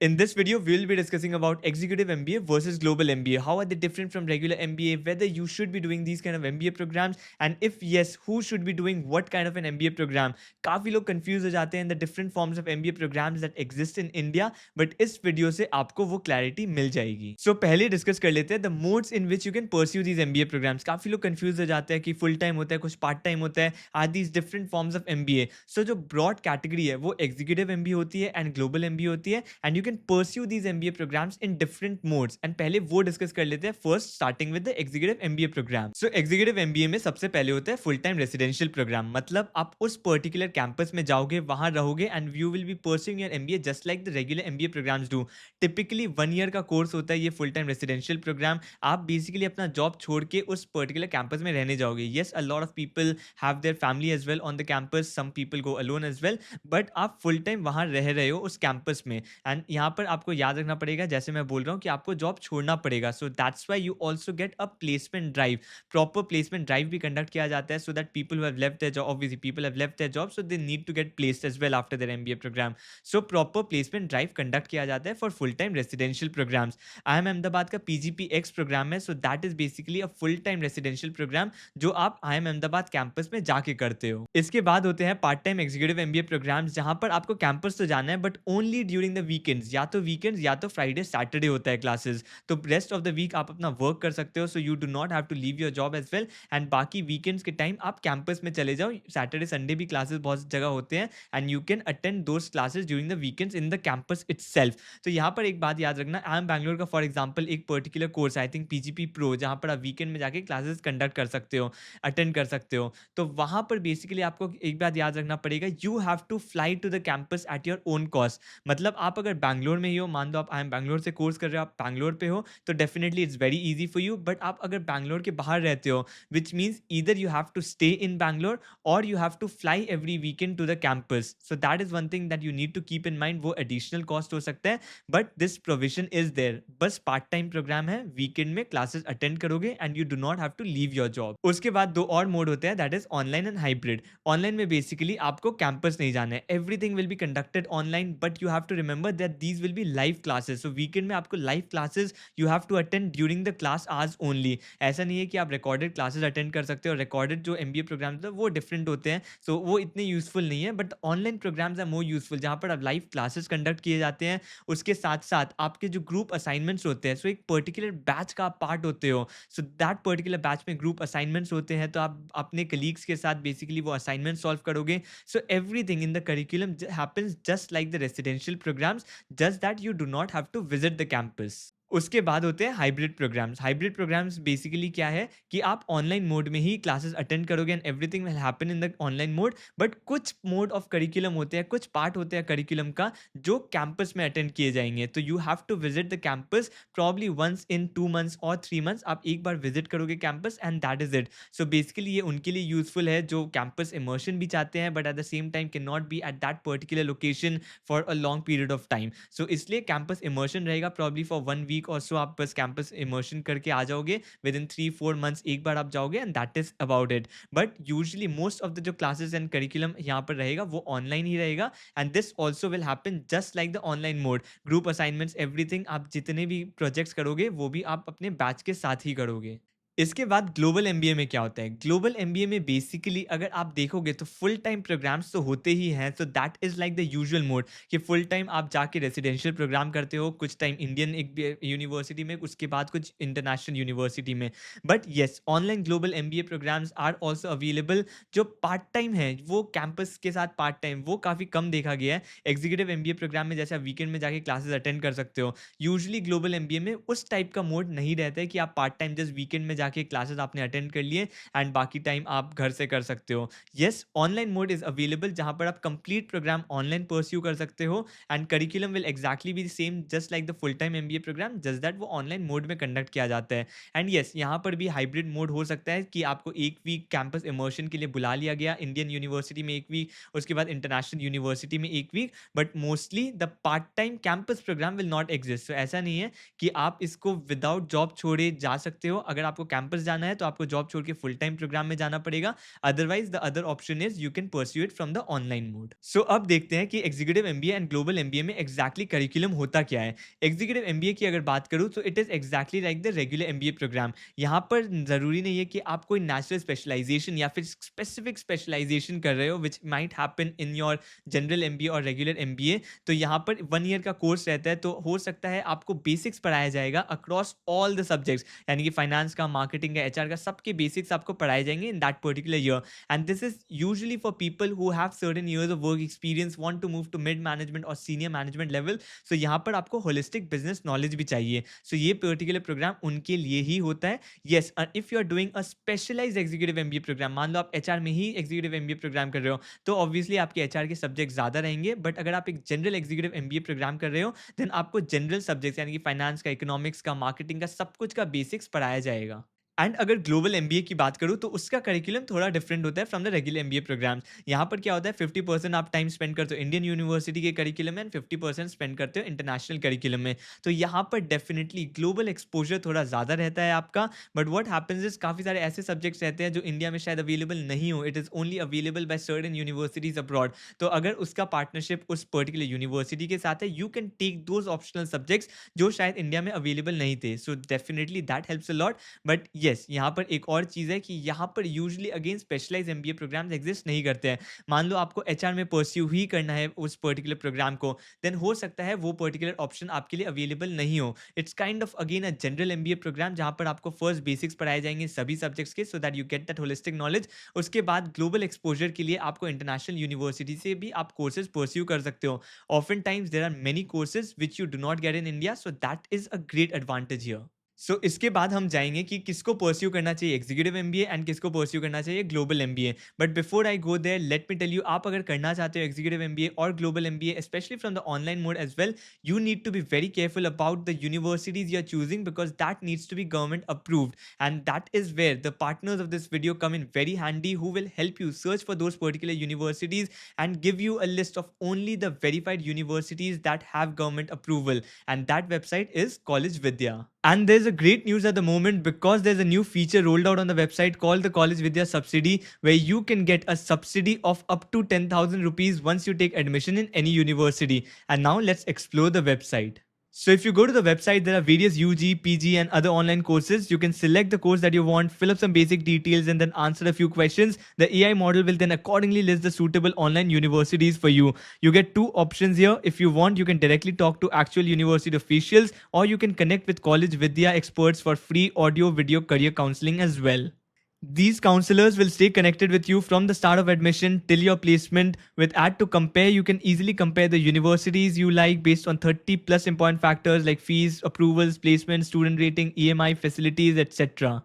In this video, we will be discussing about executive MBA versus global MBA. How are they different from regular MBA? Whether you should be doing these kind of MBA programs, and if yes, who should be doing what kind of an MBA program? काफी लोग confused हो जाते हैं in the different forms of MBA programs that exist in India. But इस video से आपको वो clarity मिल जाएगी. So पहले डिस्कस कर लेते हैं the modes in which you can pursue these MBA programs. काफी लोग confused हो जाते हैं कि full time होता है, कुछ part time होता है. Are these different forms of MBA? So जो broad category है वो executive MBA होती है and global MBA होती है, and you can pursue these MBA programs in different modes. And पहले वो डिस्कस कर लेते हैं first, starting with the executive MBA program. So executive MBA में सबसे पहले होता है full time residential program. मतलब आप उस particular campus में जाओगे, वहां रहोगे, and you will be pursuing your MBA just like the regular MBA programs do. Typically 1 year का कोर्स होता है ये full time residential program. आप बेसिकली अपना जॉब छोड़ के उस पर्टिकुलर कैंपस में रहने जाओगे. Yes, a lot of people have their family as well on the campus, some people go alone as well, but आप फुल टाइम वहां रह रहे हो उस कैंपस में. एंड यहाँ पर आपको याद रखना पड़ेगा, जैसे मैं बोल रहा हूँ, कि आपको जॉब छोड़ना पड़ेगा. So that's why you also get a placement drive. Proper placement drive भी कंडक्ट किया जाता है, so that people have left their job, obviously people have left their job, so they need to get placed as well after their MBA program. So proper placement drive conduct किया जाता है for full time residential programs. IIM Ahmedabad का PGPX program है. So that is basically a full time residential programme जो आप IIM Ahmedabad campus में जाके करते हो. इसके बाद होते हैं part time executive MBA programs, जहां पर आपको कैंपस तो जाना है but only during the weekends. या तो वीकेंड्स या तो फ्राइडे सैटरडे होता है क्लासेस. तो रेस्ट ऑफ द वीक आप अपना वर्क कर सकते हो, so you do not have to leave your job as well. And बाकी वीकेंड्स के टाइम आप कैंपस में चले जाओ. सैटरडे संडे भी क्लासेस बहुत जगह होते हैं, and you can attend those classes during the weekends in the campus itself. तो यहाँ पर एक बात याद रखना, आई एम बैंगलोर का फॉर एग्जाम्पल एक particular course, I think PGP pro, जहाँ पर आप वीकेंड में जाके क्लासेस कंडक्ट कर सकते हो, अटेंड कर सकते हो. तो वहाँ पर बेसिकली आपको एक बात याद रखना पड़ेगा, you have to fly to the campus at your own cost. मतलब आप अगर बैंगलोर में ही हो, मान लो आप आई एम बैंगलोर से कोर्स कर रहे हो, आप बैंगलोर पे हो, तो definitely it's very easy for you. But आप अगर बैंगलोर के बाहर रहते हो, which means either you have to stay in Bangalore और you have to fly every weekend to the campus. So that is one thing that you need to keep in mind. वो additional cost हो सकता है, but this provision is there. बस part time program है, weekend में classes attend करोगे and you do not have to leave your job. उसके बाद दो और मोड होते हैं, that is online and hybrid. Online में बेसिकली आपको कैंपस नहीं जाना है, everything will be conducted online, but you have to remember that these will be live classes. So weekend में आपको live classes you have to attend during the class hours only. ऐसा नहीं है कि आप रिकॉर्डेड क्लासेस अटेंड कर सकते हो. रिकॉर्डेड जो एमबीए प्रोग्राम्स है वो डिफरेंट होते हैं, सो वो इतने यूजफुल नहीं है, but online programs are more useful, जहाँ पर आप लाइव क्लासेस कंडक्ट किए जाते हैं. उसके साथ साथ आपके जो ग्रुप असाइनमेंट्स होते हैं, सो एक पर्टिकुलर बैच का आप पार्ट होते हो, सो दैट पर्टिकुलर बैच में ग्रुप असाइनमेंट्स होते हैं, तो आप अपने कलीग्स के साथ बेसिकली वो असाइनमेंट सॉल्व करोगे. So everything in the curriculum happens just like the residential programs, just that you do not have to visit the campus. उसके बाद होते हैं hybrid programs. Hybrid programs basically क्या है कि आप ऑनलाइन मोड में ही क्लासेस अटेंड करोगे and everything will happen in the online mode, but कुछ मोड ऑफ करिकुलम होते हैं, कुछ पार्ट होते हैं करिकुलम का जो कैंपस में अटेंड किए जाएंगे. तो you have to visit the campus probably once in 2 months और 3 months. आप एक बार विजिट करोगे campus and that is it. So basically ये उनके लिए यूजफुल है जो कैंपस इमर्शन भी चाहते हैं, but at the same time can not be at that particular location for a long period of time. So इसलिए कैंपस इमर्शन रहेगा प्रॉब्ली फॉर 1 week और सो. आप बस कैंपस इमर्शन करके आ जाओगे विद इन 3-4 months, एक बार आप जाओगे and that is about it. But usually most of the जो क्लासेस एंड करिकुलम यहाँ पर रहेगा वो ऑनलाइन ही रहेगा, and this also will happen just like the online mode. Group assignments everything, आप जितने भी प्रोजेक्ट्स करोगे वो भी आप अपने बैच के साथ ही करोगे. इसके बाद ग्लोबल एमबीए में क्या होता है? ग्लोबल एमबीए में बेसिकली अगर आप देखोगे तो फुल टाइम प्रोग्राम्स तो होते ही हैं, सो that is like the usual mode कि फुल टाइम आप जाके रेसिडेंशियल प्रोग्राम करते हो, कुछ टाइम इंडियन एक यूनिवर्सिटी में, उसके बाद कुछ इंटरनेशनल यूनिवर्सिटी में. But yes, online global MBA programs are also available. जो पार्ट टाइम है वो कैंपस के साथ पार्ट टाइम वो काफ़ी कम देखा गया है. एग्जीक्यूटिव एमबीए प्रोग्राम में जैसे आप वीकेंड में जाके क्लासेस अटेंड कर सकते हो, यूजुअली ग्लोबल एमबीए में उस टाइप का मोड नहीं रहता है कि आप पार्ट टाइम जस्ट वीकेंड में जाके क्लासेस आपने अटेंड कर लिए एंड बाकी टाइम आप घर से कर सकते हो. Yes, online mode is available जहां पर आप कंप्लीट प्रोग्राम ऑनलाइन परस्यू कर सकते हो and curriculum will exactly be same just like the full time MBA program, just that वो ऑनलाइन मोड में कंडक्ट किया जाता है. एंड येस, यहाँ पर भी हाइब्रिड मोड हो सकता है कि आपको एक वीक कैंपस इमर्शन के लिए बुला लिया गया, इंडियन यूनिवर्सिटी में एक वीक, उसके बाद इंटरनेशनल यूनिवर्सिटी में एक week, but mostly the part time campus program will not exist. तो ऐसा नहीं है कि आप इसको विदाउट जॉब छोड़े जा सकते हो. अगर आपको कैंपस जाना है तो आपको जॉब छोड़ के फुल टाइम प्रोग्राम में जाना पड़ेगा, otherwise the other option is you can pursue it from the online mode. So अब देखते हैं कि executive MBA and global MBA में एग्जैक्टली करिकुलम होता क्या है। एग्जीक्यूटिव एमबीए की अगर बात करूँ तो it is exactly like the regular MBA program. यहाँ पर जरूरी नहीं है कि आप कोई नेचुरल स्पेशलाइजेशन या फिर स्पेसिफिक स्पेशलाइजेशन कर रहे हो which might happen in your general MBA और रेगुलर एमबीए। तो यहाँ पर 1 ईयर का कोर्स रहता है, तो हो सकता है आपको बेसिक्स पढ़ाया जाएगा अक्रॉस ऑल द सब्जेक्ट्स, यानी कि फाइनेंस का, मार्केटिंग का, एचआर का, सबके बेसिक्स आपको पढ़ाए जाएंगे in that particular year. And this is usually for people who have certain years of work experience, want to move to mid management और सीनियर मैनेजमेंट लेवल। सो यहाँ पर आपको होलिस्टिक बिजनेस नॉलेज भी चाहिए। सो ये पर्टिकुलर प्रोग्राम उनके लिए ही होता है। Yes, if you are doing a specialized executive MBA program, मान लो आप एचआर में ही एग्जीक्यूटिव एमबीए प्रोग्राम कर रहे हो, तो ऑब्वियसली आपके एचआर के सब्जेक्ट ज्यादा रहेंगे। बट अगर आप एक जनरल एग्जीक्यूटिव एमबीए प्रोग्राम कर रहे हो, देन आपको जनरल सब्जेक्ट्स यानी कि फाइनेंस का, इकोनॉमिक्स का, मार्केटिंग का, सब कुछ का बेसिक्स पढ़ाया जाएगा। एंड अगर ग्लोबल एमबीए की बात करूँ तो उसका करिकुलम थोड़ा डिफरेंट होता है from the regular MBA programs. यहाँ पर क्या होता है, 50% आप टाइम स्पेंड करते हो इंडियन यूनिवर्सिटी के करिकुलम में एंड 50% स्पेंड करते हो इंटरनेशनल करिकुलम में। तो यहाँ पर डेफिनेटली ग्लोबल एक्सपोजर थोड़ा ज़्यादा रहता है आपका। बट व्हाट हैपेंस इज काफ़ी सारे ऐसे सब्जेक्ट्स रहते हैं जो इंडिया में शायद अवेलेबल नहीं हो, it is only available by certain universities abroad. तो अगर उसका पार्टनरशिप उस पर्टिकुलर यूनिवर्सिटी के साथ है, you can take those optional subjects जो शायद इंडिया में अवेलेबल नहीं थे। So definitely that helps a lot. But yes, यहाँ पर एक और चीज़ है कि यहाँ पर usually again specialize MBA programs exist नहीं करते हैं। मान लो आपको एचआर में परस्यू ही करना है उस पर्टिकुलर प्रोग्राम को, देन हो सकता है वो पर्टिकुलर ऑप्शन आपके लिए अवेलेबल नहीं हो। It's kind of again a general MBA program जहाँ पर आपको फर्स्ट बेसिक्स पढ़ाए जाएंगे सभी सब्जेक्ट्स के, so that you get that holistic knowledge. उसके बाद ग्लोबल एक्सपोजर के लिए आपको इंटरनेशनल यूनिवर्सिटी से भी आप कोर्सेज परस्यू कर सकते हो। Often times there are many courses which you do not get in India, so that is a great advantage here. So इसके बाद हम जाएंगे कि किसको परस्यू करना चाहिए एग्जीक्यूटिव एमबीए एंड किसको परस्यू करना चाहिए global MBA. But before I go there, let me tell you, आप अगर करना चाहते हो एग्जीक्यूटिव एमबीए और global MBA, especially from the online mode as well, you need to be very careful about the universities you are choosing because that needs to be government approved, and that is where the partners of this video come in very handy, who will help you search for those particular universities and give you a list of only the verified universities that have government approval, and that website is College Vidya. And there's a great news at the moment because there's a new feature rolled out on the website called the College Vidya Subsidy, where you can get a subsidy of up to 10,000 rupees once you take admission in any university. And now let's explore the website. So if you go to the website, there are various UG, PG and other online courses. You can select the course that you want, fill up some basic details and then answer a few questions. The AI model will then accordingly list the suitable online universities for you. You get two options here. If you want, you can directly talk to actual university officials, or you can connect with College Vidya experts for free audio video career counseling as well. These counselors will stay connected with you from the start of admission till your placement. With Add to Compare, you can easily compare the universities you like based on 30 plus important factors like fees, approvals, placement, student rating, EMI facilities, etc.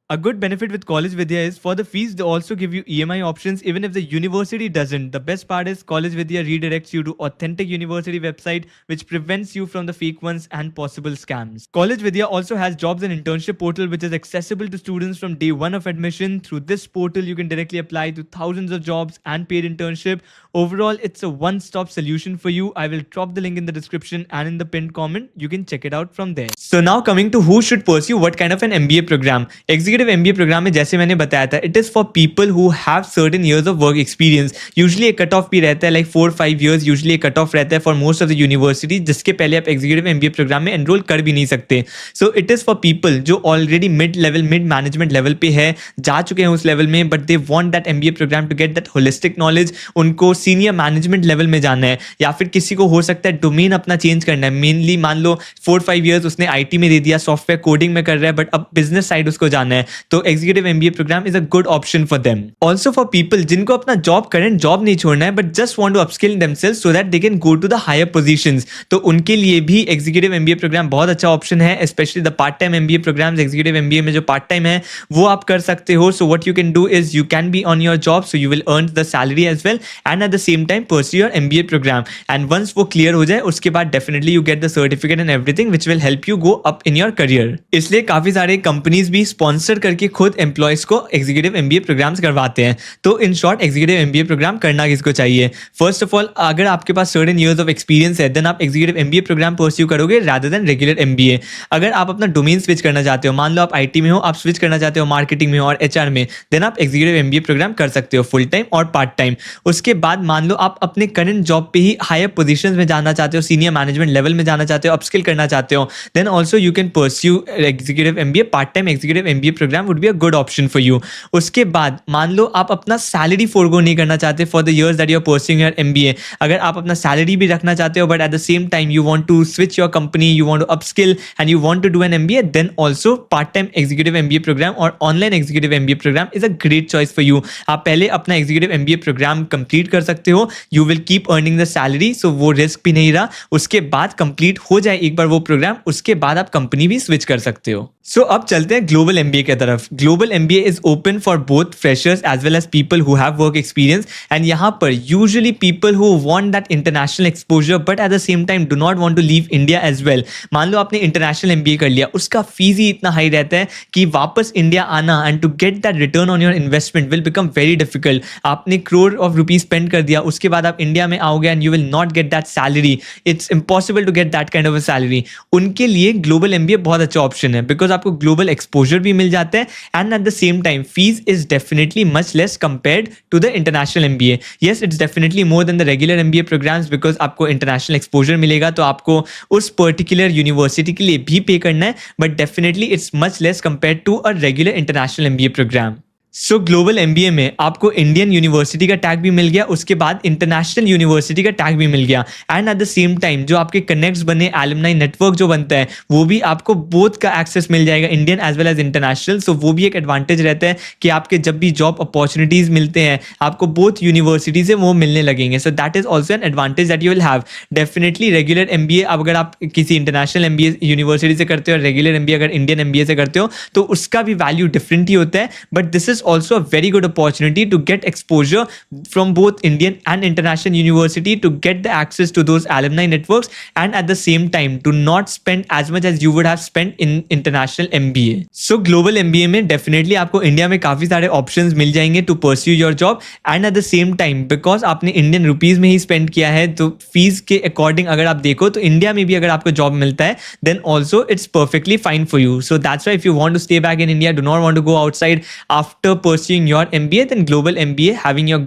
A good benefit with College Vidya is for the fees, they also give you EMI options even if the university doesn't. The best part is College Vidya redirects you to authentic university website, which prevents you from the fake ones and possible scams. College Vidya also has jobs and internship portal, which is accessible to students from day one of admission. Through this portal, you can directly apply to thousands of jobs and paid internship. Overall, it's a one-stop solution for you. I will drop the link in the description and in the pinned comment. You can check it out from there. So now coming to who should pursue what kind of an MBA program. Executive MBA program में जैसे मैंने बताया था, it is for people who have certain years of work experience. Usually एक cut off भी रहता है like 4-5 years, usually एक कट ऑफ रहता है for most of the university, जिसके पहले आप एग्जीक्यूटिव एमबीए प्रोग्राम में एनरोल कर भी नहीं सकते। So it is for people जो already mid level, mid management level पे है, जा चुके हैं उस लेवल में, but they want that MBA program to get that holistic knowledge. उनको सीनियर मैनेजमेंट लेवल में जाना है, या फिर किसी को हो सकता है डोमेन अपना चेंज करना है। मेनली मान लो 4-5 years उसने आईटी में दे दिया, सॉफ्टवेयर कोडिंग में कर रहा है, बट अब बिजनेस साइड उसको जाना है, तो executive MBA programme is a good option for them. Also for people जिनको अपना जॉब, करंट जॉब नहीं छोड़ना है, but just want to upskill themselves so that they can go to the higher positions, तो उनके लिए भी एग्जीक्यूटिव एमबीए प्रोग्राम बहुत अच्छा ऑप्शन है। Specially the part time MBA programs, executive MBA में जो पार्ट टाइम है वो आप कर सकते हो। So what you can do is you can be on your job, so you will earn the salary as well and at the same time pursue your MBA program. And once वो clear हो जाए उसके बाद definitely you get the certificate and everything which will help you go up in your career. इसलिए काफी सारे companies भी sponsor sponsor करके खुद एम्प्लॉयज़ को एग्जीक्यूटिव एमबीए प्रोग्राम्स करवाते हैं। तो in short executive MBA program करना किसको चाहिए? फर्स्ट ऑफ ऑल, अगर आपके पास सर्टेन ईयर्स ऑफ एक्सपीरियंस है, देन आप एग्जीक्यूटिव एमबीए प्रोग्राम परस्यू करोगे रादर देन रेगुलर एमबीए। अगर आप अपना डोमेन स्विच करना चाहते हो, मान लो आप आईटी में हो, आप स्विच करना चाहते हो मार्केटिंग में हो और एचआर में, देन आप एग्जीक्यूटिव एमबीए प्रोग्राम कर सकते हो फुल टाइम और पार्ट टाइम। उसके बाद मान लो आप अपने करंट जॉब पे ही हायर पोजीशंस में जाना चाहते हो, सीनियर मैनेजमेंट लेवल में जाना चाहते हो, अपस्किल करना चाहते हो, then also you can pursue executive MBA. Part time executive MBA program would be a good option for you. उसके बाद मान लो आप अपना सैलरी फोरगो नहीं करना चाहते for the years that you are pursuing your MBA. अगर आप अपना सैलरी भी रखना चाहते हो but at the same time you want to switch your company, you want to upskill and you want to do an MBA, then also part time executive MBA programme और online executive MBA programme is a great choice for you. आप पहले अपना executive MBA programme complete कर सकते हो, you will keep earning the salary, so वो risk भी नहीं रहा। उसके बाद कंप्लीट हो जाए एक बार वो प्रोग्राम, उसके बाद आप कंपनी भी स्विच कर सकते हो। सो अब चलते हैं ग्लोबल एमबीए की तरफ। Global MBA is open for both freshers as well as people who have work experience, and यहाँ पर usually people who want that international exposure but at the same time do not want to leave India as well. मान लो आपने international MBA कर लिया, उसका fees ही इतना high रहता है कि वापस इंडिया आना and to get that return on your investment will become very difficult. आपने करोड़ ऑफ रुपीज स्पेंड कर दिया, उसके बाद आप इंडिया में आओगे and you will not get that salary. It's impossible to get that kind of a salary. उनके लिए ग्लोबल एमबीए बहुत अच्छा ऑप्शन है बिकॉज आपको ग्लोबल एक्सपोजर भी मिल जाता है and at the same time fees is definitely much less compared to the international MBA. Yes, it's definitely more than the regular MBA programs because आपको international exposure मिलेगा, तो आपको उस पर्टिकुलर यूनिवर्सिटी के लिए भी पे करना है, but definitely it's much less compared to a regular international MBA program. So global MBA में आपको इंडियन यूनिवर्सिटी का टैग भी मिल गया, उसके बाद इंटरनेशनल यूनिवर्सिटी का टैग भी मिल गया, and at the same time जो आपके कनेक्ट्स बने, एलुमनाई नेटवर्क जो बनता है, वो भी आपको बोथ का एक्सेस मिल जाएगा, Indian as well as international. So वो भी एक एडवांटेज रहता है कि आपके जब भी जॉब अपॉर्चुनिटीज मिलते हैं आपको बोथ यूनिवर्सिटी से वो मिलने लगेंगे। सो that is also an advantage that you will have. Definitely regular MBA अगर आप किसी इंटरनेशनल एमबीए यूनिवर्सिटी से करते हो और रेगुलर एमबीए अगर इंडियन एमबीए से करते हो तो उसका भी वैल्यू डिफरेंट ही होता है, but this is also a very good opportunity to get exposure from both Indian and international university, to get the access to those alumni networks, and at the same time to not spend as much as you would have spent in international MBA. So global MBA में definitely आपको India में काफ़ी सारे options मिल जाएंगे to pursue your job, and at the same time because आपने Indian rupees में ही spend किया है तो फीस के अकॉर्डिंग अगर आप देखो तो इंडिया में भी अगर आपको जॉब मिलता है then also it's perfectly fine for you. So that's why if you want to stay back in India, do not want to go outside after pursuing your MBA, then global MBA having your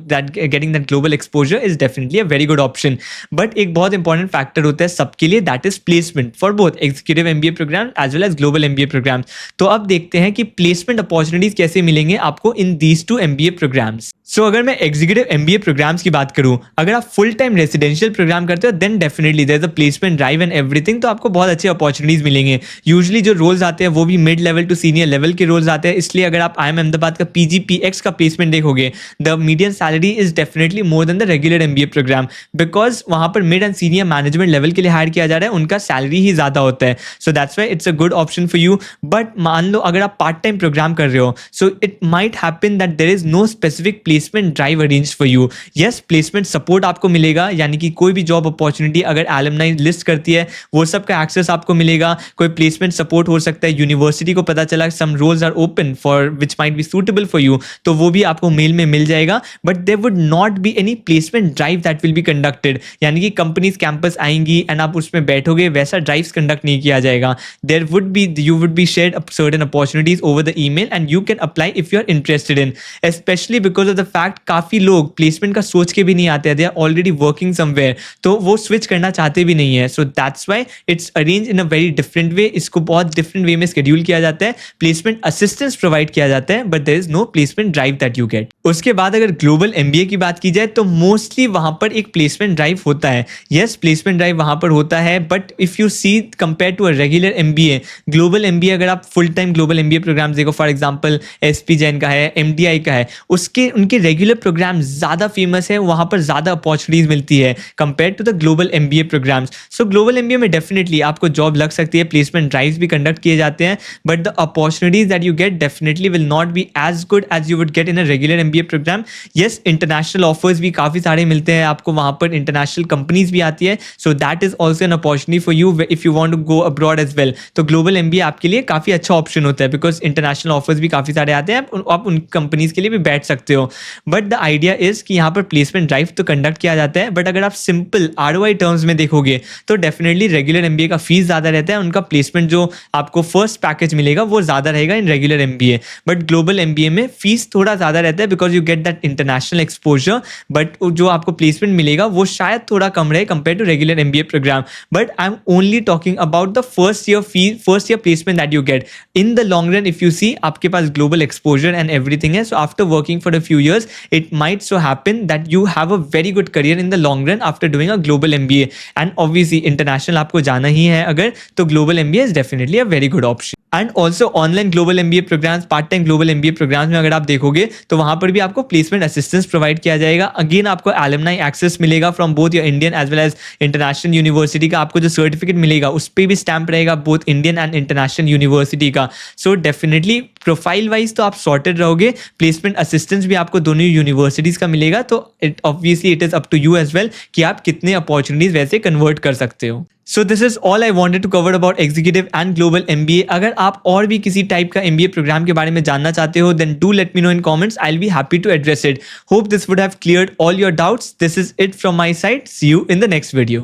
getting that global exposure is definitely a very good option. But एक बहुत important factor होता है सबके लिए, that is placement for both executive MBA program as well as global MBA programs. तो अब देखते हैं कि placement opportunities कैसे मिलेंगे आपको in these two MBA programs. So अगर मैं executive MBA programs की बात करूँ, अगर आप full time residential program करते हो then definitely there is a placement drive and everything, तो आपको बहुत अच्छे opportunities मिलेंगे। Usually जो roles आते हैं वो भी mid level to senior level के roles आते हैं, इसलिए अगर आप IIM अहमदाबाद का PGPX का प्लेसमेंट देखोगे, the median salary is definitely more than the regular MBA program because वहां पर mid and senior management level के लिए हायर किया जा रहा है, उनका सैलरी ही ज्यादा होता है। So that's why it's a good option for you. But मान लो अगर आप पार्ट टाइम प्रोग्राम कर रहे हो, so it might happen that there is no specific placement drive arrange for you. Yes, placement support आपको मिलेगा, यानी कि कोई भी जॉब अपॉर्चुनिटी अगर एलुमनाई लिस्ट करती है वो सब का एक्सेस आपको मिलेगा। कोई प्लेसमेंट सपोर्ट हो सकता है, यूनिवर्सिटी को पता चला some roles are open for which might be suitable for you, तो वो भी आपको मेल में मिल जाएगा। But there would not be any placement drive that will be conducted, यानी कि कंपनीज कैंपस आएंगी एंड आप उसमें बैठोगे, वैसा ड्राइव्स कंडक्ट नहीं किया जाएगा। There would be you would be shared certain opportunities over the email and you can apply if you are interested in, especially because of the fact काफी लोग प्लेसमेंट का सोच के भी नहीं आते, they are already working somewhere, तो वो स्विच करना चाहते भी नहीं है। So that's why it's arrange in a very different way, इसको बहुत डिफरेंट वे में शेड्यूल किया जाता है, प्लेसमेंट असिस्टेंस प्रोवाइड किया जाता है, but there is no placement drive that you get. उसके बाद अगर ग्लोबल एमबीए की बात की जाए तो मोस्टली वहां पर एक प्लेसमेंट ड्राइव होता है। यस, प्लेसमेंट ड्राइव वहां पर होता है, but if you see compare to a regular MBA, global MBA अगर आप full time global MBA program देखो, फॉर एग्जांपल एसपी जैन का है, एमडीआई का है, उसके उनके उनके रेगुलर प्रोग्राम ज़्यादा फेमस है, वहाँ पर ज़्यादा अपॉर्चुनिटीज़ मिलती है compare to the global MBA programs. So global MBA में डेफिनेटली आपको जॉब लग सकती है, प्लेसमेंट ड्राइव्स भी कंडक्ट किए जाते हैं, but the opportunities that you get definitely will not be as good as you would get in a regular MBA program. Yes, international offers भी काफ़ी सारे मिलते हैं आपको, वहाँ पर इंटरनेशनल कंपनीज भी आती है, so that is also an opportunity for you if you want to go abroad as well. तो ग्लोबल एमबीए आपके लिए काफ़ी अच्छा ऑप्शन होता है बिकॉज इंटरनेशनल ऑफर्स भी काफ़ी सारे आते हैं, आप उन कंपनीज के लिए भी बैठ सकते हो। बट द आइडिया इज कि यहाँ पर प्लेसमेंट ड्राइव तो कंडक्ट किया जाता है, बट अगर आप सिंपल ROI टर्म्स में देखोगे तो डेफिनेटली रेगुलर एमबीए का फीस ज़्यादा रहता है, उनका प्लेसमेंट जो आपको फर्स्ट पैकेज मिलेगा वो ज़्यादा रहेगा in regular MBA. But global MBA में फीस थोड़ा ज़्यादा रहता है because you get that international exposure, but जो आपको प्लेसमेंट मिलेगा वो शायद थोड़ा कम रहे compare to regular MBA programme. But I am only talking about the first year placement that you get. In the long run if you see आपके पास ग्लोबल एक्सपोजर एंड एवरीथिंग है, so after working for a few years it might so happen that you have a very good career in the long run after doing a global MBA, and obviously international आपको जाना ही है अगर, तो global MBA is definitely a very good option। And also online global MBA programs, part time global MBA programs में अगर आप देखोगे तो वहाँ पर भी आपको प्लेसमेंट असिस्टेंस प्रोवाइड किया जाएगा। अगेन आपको एलुमनाई एक्सेस मिलेगा from both your Indian as well as international university का। आपको जो सर्टिफिकेट मिलेगा उस पर भी स्टैम्प रहेगा both Indian and international university का। सो डेफिनेटली प्रोफाइल वाइज तो आप सॉर्टेड रहोगे, प्लेसमेंट असिस्टेंस भी आपको दोनों यूनिवर्सिटीज़ का मिलेगा। तो it obviously it is up to you as well कि आप कितने अपॉर्चुनिटीज़ वैसे कन्वर्ट कर सकते हो। So this is all I wanted to cover about executive and global MBA. अगर आप और भी किसी टाइप का एमबीए प्रोग्राम के बारे में जानना चाहते हो then do let me know in comments, I will be happy to address it. Hope this would have cleared all your doubts. This is it from my side, see you in the next video.